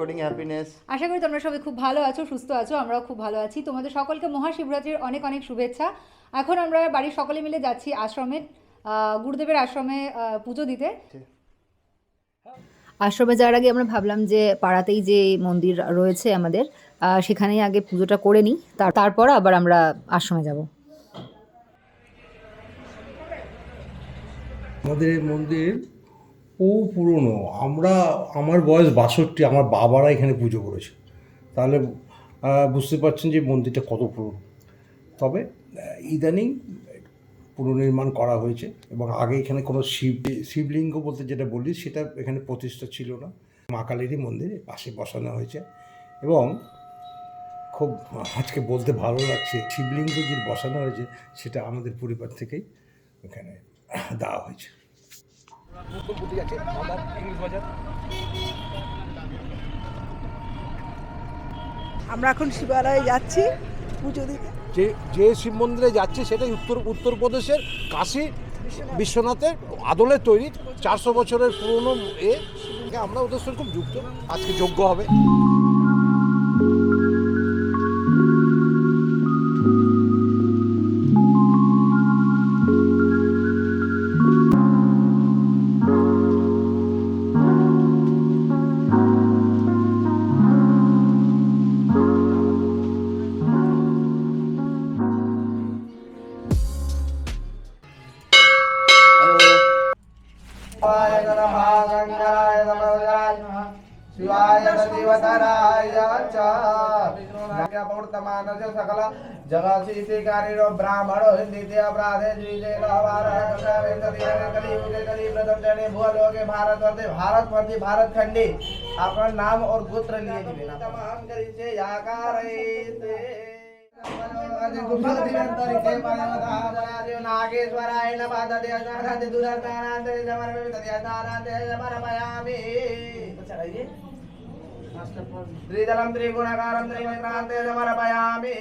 Including happiness. আশা করি তোমরা সবাই খুব ভালো আছো, সুস্থ আছো, আমরাও খুব ভালো আছি। তোমাদের সকলকে মহাশিবরাত্রির অনেক অনেক শুভেচ্ছা। এখন আমরা বাড়ির সকলে মিলে যাচ্ছি আশ্রমে, গুরুদেবের আশ্রমে পুজো দিতে। আশ্রমে যাওয়ার আগে আমরা ভাবলাম যে পাড়াতেই যে মন্দির রয়েছে আমাদের, সেখানেই আগে পুজোটা করে নিই, তারপর আবার আমরা আশ্রমে যাব। আমাদের এই মন্দির পুরনো। আমার বয়স 62, আমার বাবারা এখানে পুজো করেছে। তাহলে বুঝতে পারছেন যে মন্দিরটা কত পুরনো। তবে ইদানিং পুনর্নির্মাণ করা হয়েছে এবং আগে এখানে কোনো শিবলিঙ্গ বলতে যেটা বলি সেটা এখানে প্রতিষ্ঠা ছিল না। মা কালীরই মন্দির পাশে বসানো হয়েছে এবং খুব আজকে বলতে ভালো লাগছে, শিবলিঙ্গ যে বসানো হয়েছে সেটা আমাদের পরিবার থেকেই এখানে দেওয়া হয়েছে। আমরা এখন শিবালয়ে যাচ্ছি পুজো দিতে। যে শিব মন্দিরে যাচ্ছি সেটাই উত্তরপ্রদেশের কাশী বিশ্বনাথের আদলে তৈরি 400 বছরের পুরনো আমরা ওদের সঙ্গে খুব যুক্ত। আজকে যজ্ঞ হবে। शिवाय देवतराय च विष्णुनामवर्तमान सकल जगसीतिकारिणो ब्राह्मणो हिंदी अपराधे द्विजे कलियुगे भूलोके भारतवर्ती भारतखंडी अपना नाम और गोत्र लिए जीवे तमाम करिसे याकारैते नागेश्वराय नमः तदेवतानाते दुरातानाते समर्पयामि तदेवतानाते समर्पयामि। त्रिदलं त्रिगुणकारं त्रिनेत्रान्ते समर्पयामि।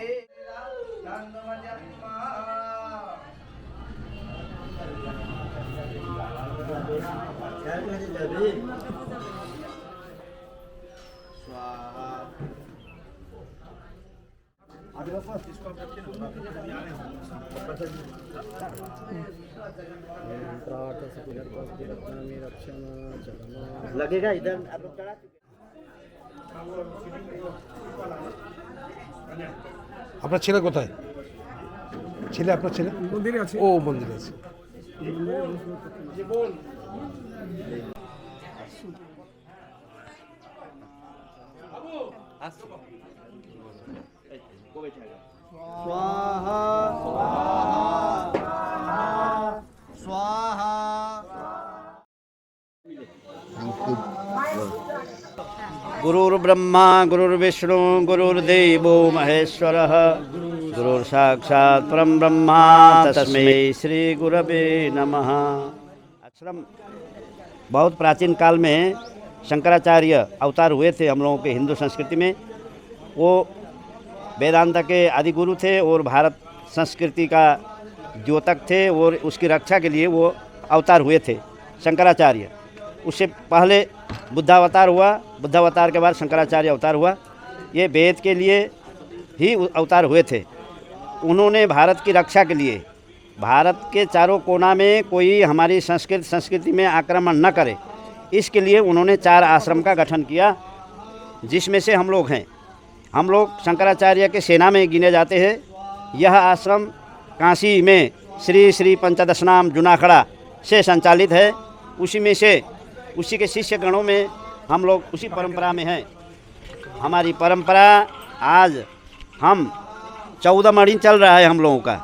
लगेगा इधर आप लोग चढ़ा আপনার ছেলে কোথায়? ছেলে আপনার ছেলে মন্দিরে আছে। ও মন্দিরে আছে। स्वाहा स्वाहा। गुरुर्ब्रह्मा गुरुर्विष्णु गुरुर्देवो महेश्वरः गुरुर्साक्षात् परम ब्रह्मा तस्मै श्री गुरवे नमः। आश्रम बहुत प्राचीन काल में शंकराचार्य अवतार हुए थे हम लोगों के हिंदू संस्कृति में। वो वेदांत के आदि गुरु थे और भारत संस्कृति का द्योतक थे और उसकी रक्षा के लिए वो अवतार हुए थे शंकराचार्य। उससे पहले बुद्धावतार हुआ, बुद्धावतार के बाद शंकराचार्य अवतार हुआ। ये वेद के लिए ही अवतार हुए थे। उन्होंने भारत की रक्षा के लिए भारत के चारों कोना में कोई हमारी संस्कृति में आक्रमण न करे, इसके लिए उन्होंने 4 आश्रम का गठन किया, जिसमें से हम लोग हैं। हम लोग शंकराचार्य के सेना में गिने जाते हैं। यह आश्रम काशी में श्री श्री पंचदशनाम जूनाखड़ा से संचालित है। उसी में से उसी के शिष्य गणों में हम लोग उसी परंपरा में हैं। हमारी परंपरा आज हम 14 मणि चल रहा है हम लोगों का,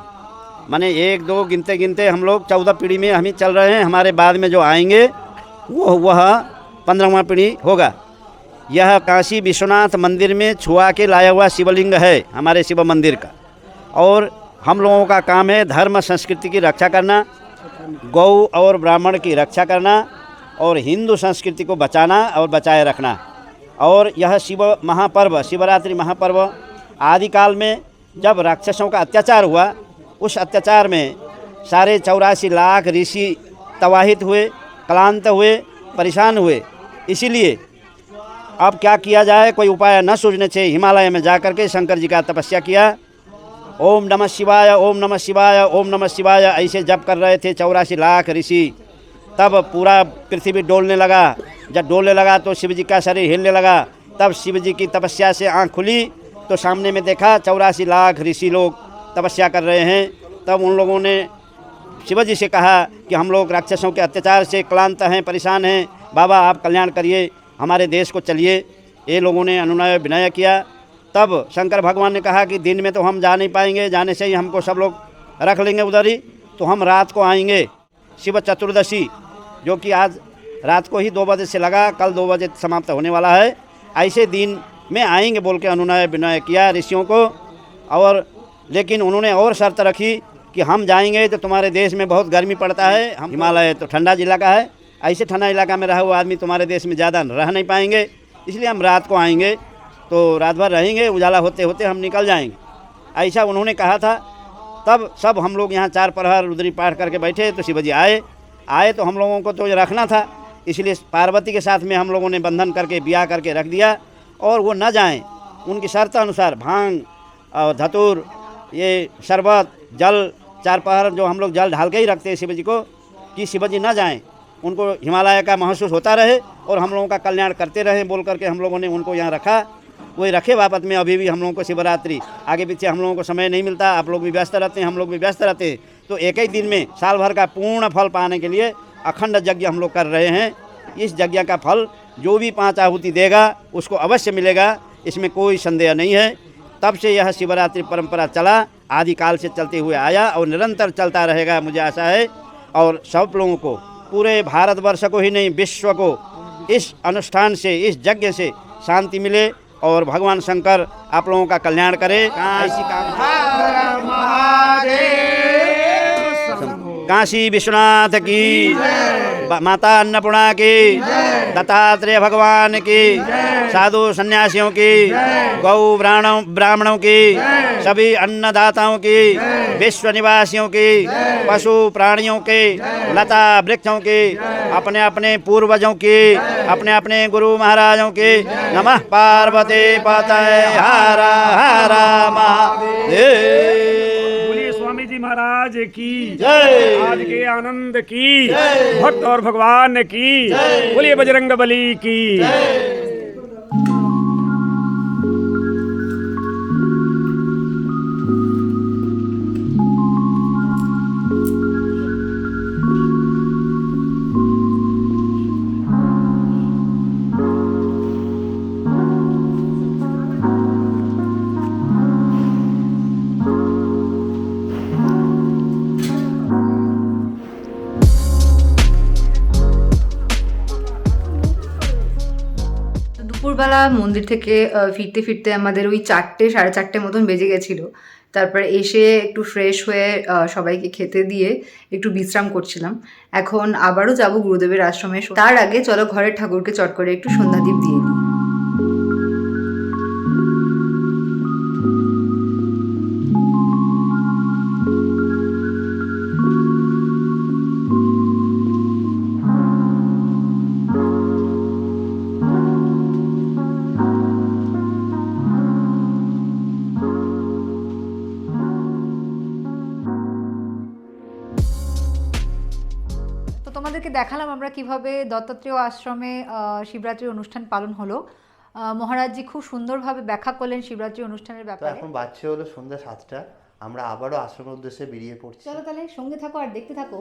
माने 1 2 गिनते गिनते हम लोग 14 पीढ़ी में हम ही चल रहे हैं। हमारे बाद में जो आएंगे वह 15वां पीढ़ी होगा। यह काशी विश्वनाथ मंदिर में छुआ के लाया हुआ शिवलिंग है हमारे शिव मंदिर का। और हम लोगों का काम है धर्म संस्कृति की रक्षा करना, गौ और ब्राह्मण की रक्षा करना और हिंदू संस्कृति को बचाना और बचाए रखना। और यह शिव महापर्व, शिवरात्रि महापर्व आदिकाल में जब राक्षसों का अत्याचार हुआ, उस अत्याचार में सारे 84 लाख ऋषि तवाहित हुए, क्लांत हुए, परेशान हुए। इसीलिए अब क्या किया जाए, कोई उपाय न सूझने से हिमालय में जाकर के शंकर जी का तपस्या किया। ओम नमः शिवाय, ओम नमः शिवाय, ओम नमः शिवाय ऐसे जप कर रहे थे 84 लाख ऋषि। तब पूरा पृथ्वी डोलने लगा। जब डोलने लगा तो शिव जी का शरीर हिलने लगा। तब शिव जी की तपस्या से आँख खुली तो सामने में देखा 84 लाख ऋषि लोग तपस्या कर रहे हैं। तब उन लोगों ने शिव जी से कहा कि हम लोग राक्षसों के अत्याचार से क्लांत हैं, परेशान हैं, बाबा आप कल्याण करिए, हमारे देश को चलिए। ये लोगों ने अनुनय विनय किया। तब शंकर भगवान ने कहा कि दिन में तो हम जा नहीं पाएंगे, जाने से ही हमको सब लोग रख लेंगे उधर ही, तो हम रात को आएंगे। शिव चतुर्दशी जो कि आज रात को ही 2 बजे से लगा, कल 2 बजे समाप्त होने वाला है, ऐसे दिन में आएंगे बोल के अनुनय विनय किया ऋषियों को। और लेकिन उन्होंने और शर्त रखी कि हम जाएंगे तो तुम्हारे देश में बहुत गर्मी पड़ता है, हम हिमालय तो ठंडा इलाका है, ऐसे ठंडा इलाका में रहा हुआ आदमी तुम्हारे देश में ज़्यादा रह नहीं पाएंगे, इसलिए हम रात को आएंगे, तो रात भर रहेंगे, उजाला होते होते हम निकल जाएंगे, ऐसा उन्होंने कहा था। तब सब हम लोग यहाँ 4 प्रहर रुद्री पाठ करके बैठे तो शिवजी आए तो हम लोगों को तो रखना था, इसलिए पार्वती के साथ में हम लोगों ने बंधन करके ब्याह करके रख दिया और वो न जाएं। उनकी शर्त अनुसार भांग और धतूर, ये शरबत, जल, 4 पहर जो हम लोग जल ढाल के ही रखते हैं शिव जी को, कि शिव जी न जाएँ, उनको हिमालय का महसूस होता रहे और हम लोगों का कल्याण करते रहें बोल करके हम लोगों ने उनको यहाँ रखा। वही रखे बाबत में अभी भी हम लोगों को शिवरात्रि, आगे पीछे हम लोगों को समय नहीं मिलता, आप लोग भी व्यस्त रहते हैं, हम लोग भी व्यस्त रहते हैं, तो एक ही दिन में साल भर का पूर्ण फल पाने के लिए अखंड यज्ञ हम लोग कर रहे हैं। इस यज्ञ का फल जो भी 5 आहुति देगा उसको अवश्य मिलेगा, इसमें कोई संदेह नहीं है। तब से यह शिवरात्रि परंपरा चला, आदिकाल से चलते हुए आया और निरंतर चलता रहेगा, मुझे आशा है। और सब लोगों को, पूरे भारतवर्ष को ही नहीं, विश्व को इस अनुष्ठान से, इस यज्ञ से शांति मिले और भगवान शंकर आप लोगों का कल्याण करे। काशी विश्वनाथ की, माता अन्नपूर्णा की, दत्तात्रेय भगवान की, साधु सन्यासियों की, गौ ब्राह्मणों की, सभी अन्नदाताओं की, विश्व निवासियों की, पशु प्राणियों के, लता वृक्षों की, अपने अपने पूर्वजों की, अपने अपने गुरु महाराजों की। नमः पार्वती पतये हर हर महादेव। स्वामी जी महाराज की जय। आज के आनंद की, भक्त और भगवान की, बोलिए बजरंग बली की। দুপুরবেলা মন্দির থেকে ফিরতে ফিরতে আমাদের ওই 4টে 4:30 মতন বেজে গেছিলো। তারপরে এসে একটু ফ্রেশ হয়ে সবাইকে খেতে দিয়ে একটু বিশ্রাম করছিলাম। এখন আবারও যাব গুরুদেবের আশ্রমে। তার আগে চলো ঘরের ঠাকুরকে চট করে একটু সন্ধ্যাদীপ দিয়ে দিই। তোমাদেরকে দেখালাম আমরা কিভাবে দত্তাত্রেয় আশ্রমে শিবরাত্রির অনুষ্ঠান পালন হলো। মহারাজজি খুব সুন্দরভাবে ব্যাখ্যা করলেন শিবরাত্রি অনুষ্ঠানের তো ব্যাপারে। এখন বাজছে হলো সন্ধ্যা 7টা, আমরা আবারও আশ্রমের উদ্দেশ্যে বেরিয়ে পড়ছি। চলো তাহলে সঙ্গে থাকো আর দেখতে থাকো।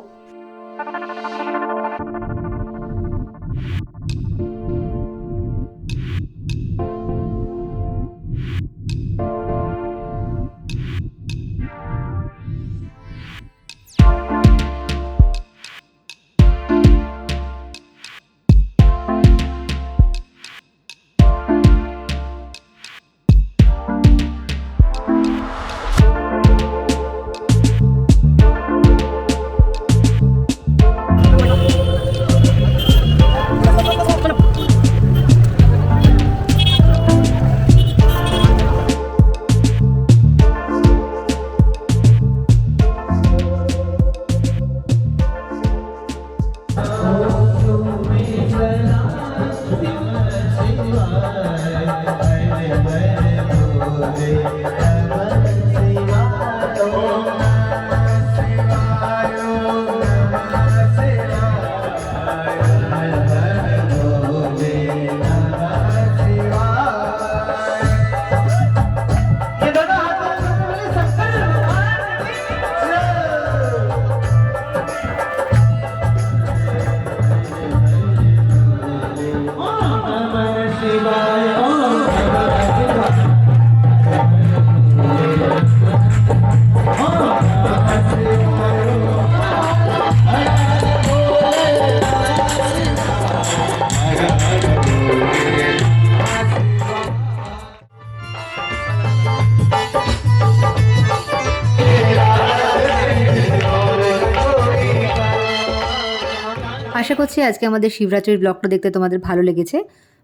আশা করছি আজকে আমাদের শিবরাত্রির ব্লগটা দেখতে তোমাদের ভালো লেগেছে।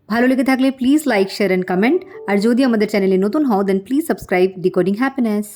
ভালো লেগে থাকলে please like, share and comment. আর যদি আমাদের চ্যানেলে নতুন হও then please subscribe Decoding happiness.